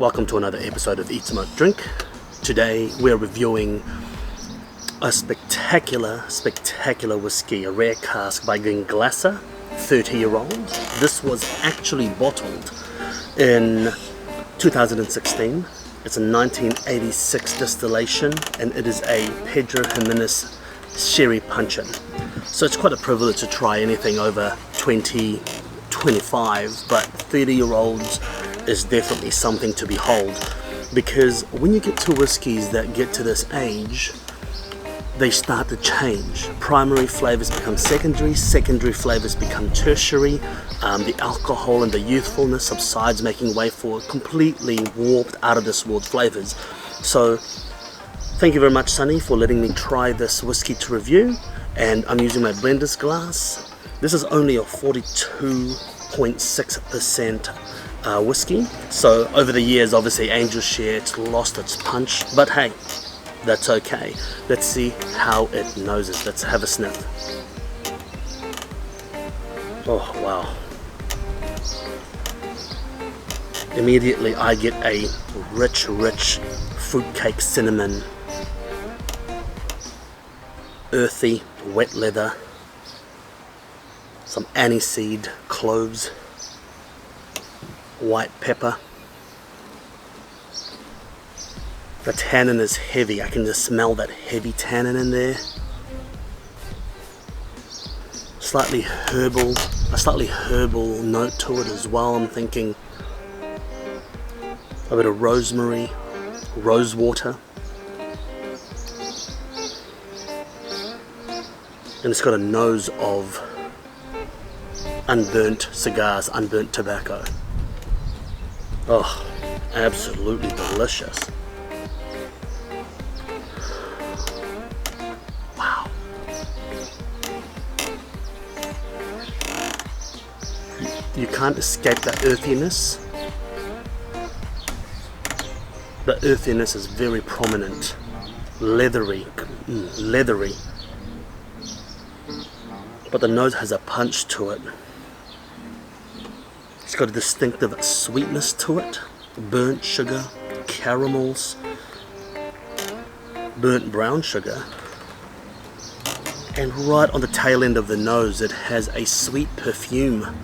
Welcome to another episode of Eat Smoke Drink. Today we're reviewing a spectacular whiskey, a rare cask by Glenglassaugh, 30-year-old. This was actually bottled in 2016. It's a 1986 distillation and it is a Pedro Jimenez sherry puncheon. So it's quite a privilege to try anything over 20, 25, but 30-year-olds is definitely something to behold, because when you get to whiskies that get to this age, they start to change. Primary flavors become secondary, secondary flavors become tertiary, the alcohol and the youthfulness subsides, making way for completely warped, out of this world flavors. So thank you very much, Sonny, for letting me try this whiskey to review, and I'm using my blender's glass. This is only a 42.6% whiskey, so over the years, obviously Angel's Share, it's lost its punch, but hey, that's okay. Let's see how it noses. Let's have a sniff. Oh wow. Immediately I get a rich fruitcake, cinnamon, earthy, wet leather, some aniseed, cloves, white pepper. The tannin is heavy. I can just smell that heavy tannin in there. A slightly herbal note to it as well. I'm thinking a bit of rosemary, rose water. And it's got a nose of unburnt cigars, unburnt tobacco. Oh, absolutely delicious. Wow. You can't escape the earthiness. The earthiness is very prominent. Leathery. But the nose has a punch to it. It's got a distinctive sweetness to it. Burnt sugar, caramels, burnt brown sugar. And right on the tail end of the nose, it has a sweet perfume.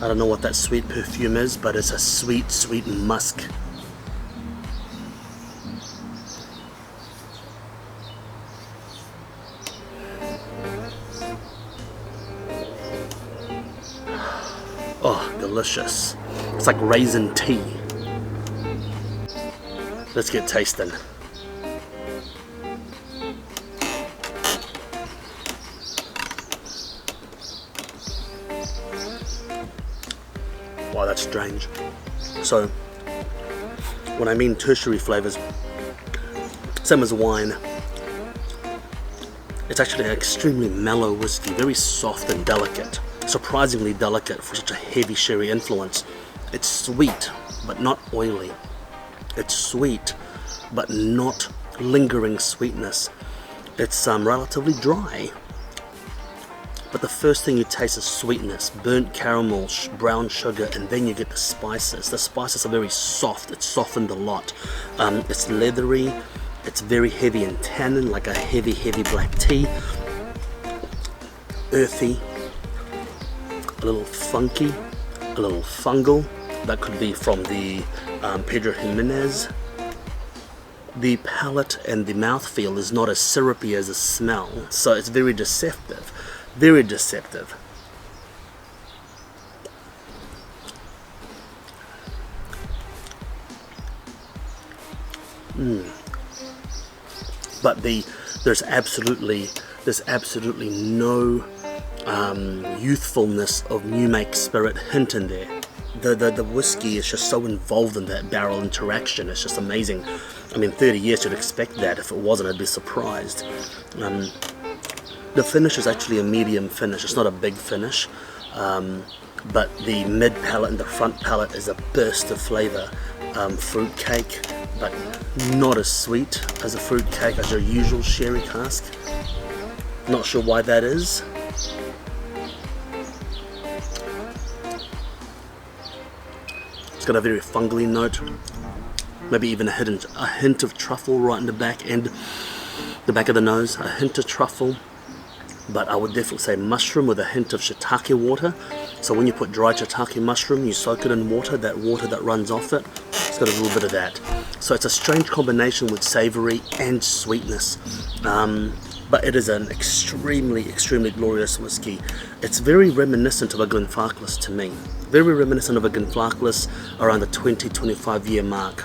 I don't know what that sweet perfume is, but it's a sweet musk. Oh, delicious. It's like raisin tea. Let's get tasting. Wow, that's strange. So, when I mean tertiary flavors, same as wine, it's actually an extremely mellow whiskey, very soft and delicate. Surprisingly delicate for such a heavy sherry influence. It's sweet, but not oily. It's sweet, but not lingering sweetness. It's relatively dry. But the first thing you taste is sweetness, burnt caramel, brown sugar, and then you get the spices. The spices are very soft. It's softened a lot. It's leathery. It's very heavy in tannin, like a heavy black tea. Earthy. A little funky, a little fungal. That could be from the Pedro Jimenez. The palate and the mouthfeel is not as syrupy as the smell, so it's very deceptive. Very deceptive. But there's absolutely no youthfulness of new make spirit hint in there. The whiskey is just so involved in that barrel interaction. It's just amazing. I mean, 30 years you'd expect that. If it wasn't, I'd be surprised. The finish is actually a medium finish. It's not a big finish, but the mid palate and the front palate is a burst of flavor. Fruit cake, but not as sweet as a fruit cake as your usual sherry cask. Not sure why that is. It's got a very fungally note, maybe even a hint of truffle right in the back end, the back of the nose, a hint of truffle. But I would definitely say mushroom with a hint of shiitake water. So when you put dry shiitake mushroom, you soak it in water that runs off it, it's got a little bit of that. So it's a strange combination with savory and sweetness. But it is an extremely, extremely glorious whiskey. It's very reminiscent of a Glenfarclas to me. Very reminiscent of a Glenfarclas around the 20-25 year mark.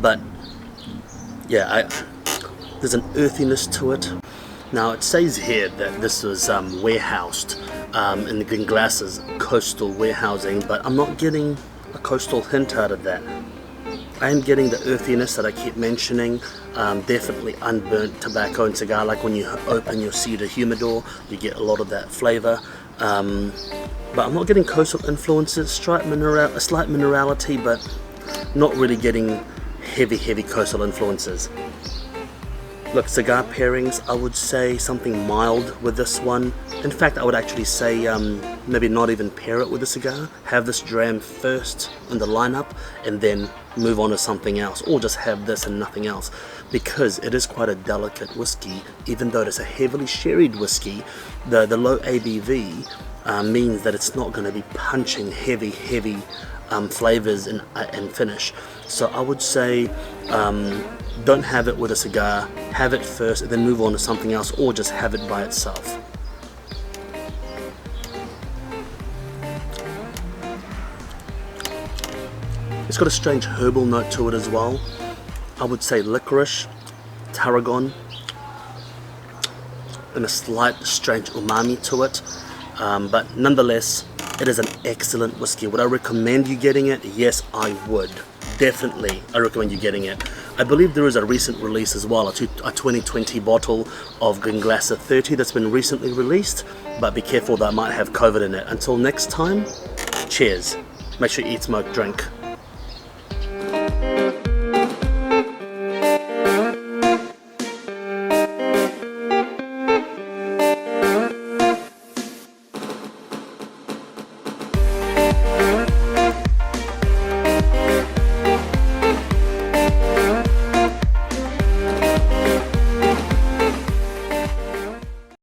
But yeah, there's an earthiness to it. Now it says here that this was warehoused in the Glenglassaugh's coastal warehousing, but I'm not getting a coastal hint out of that. I am getting the earthiness that I keep mentioning, definitely unburnt tobacco and cigar, like when you open your cedar humidor, you get a lot of that flavour. But I'm not getting coastal influences, a slight minerality, but not really getting heavy coastal influences. Look, cigar pairings, I would say something mild with this one. In fact, I would actually say maybe not even pair it with a cigar. Have this dram first in the lineup and then move on to something else, or just have this and nothing else, because it is quite a delicate whiskey. Even though it is a heavily sherried whiskey, the low ABV means that it's not going to be punching heavy flavors and finish. So I would say don't have it with a cigar, have it first and then move on to something else, or just have it by itself. It's got a strange herbal note to it as well. I would say licorice, tarragon, and a slight strange umami to it. But nonetheless, it is an excellent whiskey. Would I recommend you getting it? Yes, I would. Definitely, I recommend you getting it. I believe there is a recent release as well, a 2020 bottle of Glenglassaugh 30 that's been recently released, but be careful, that might have COVID in it. Until next time, cheers. Make sure you eat, smoke, drink.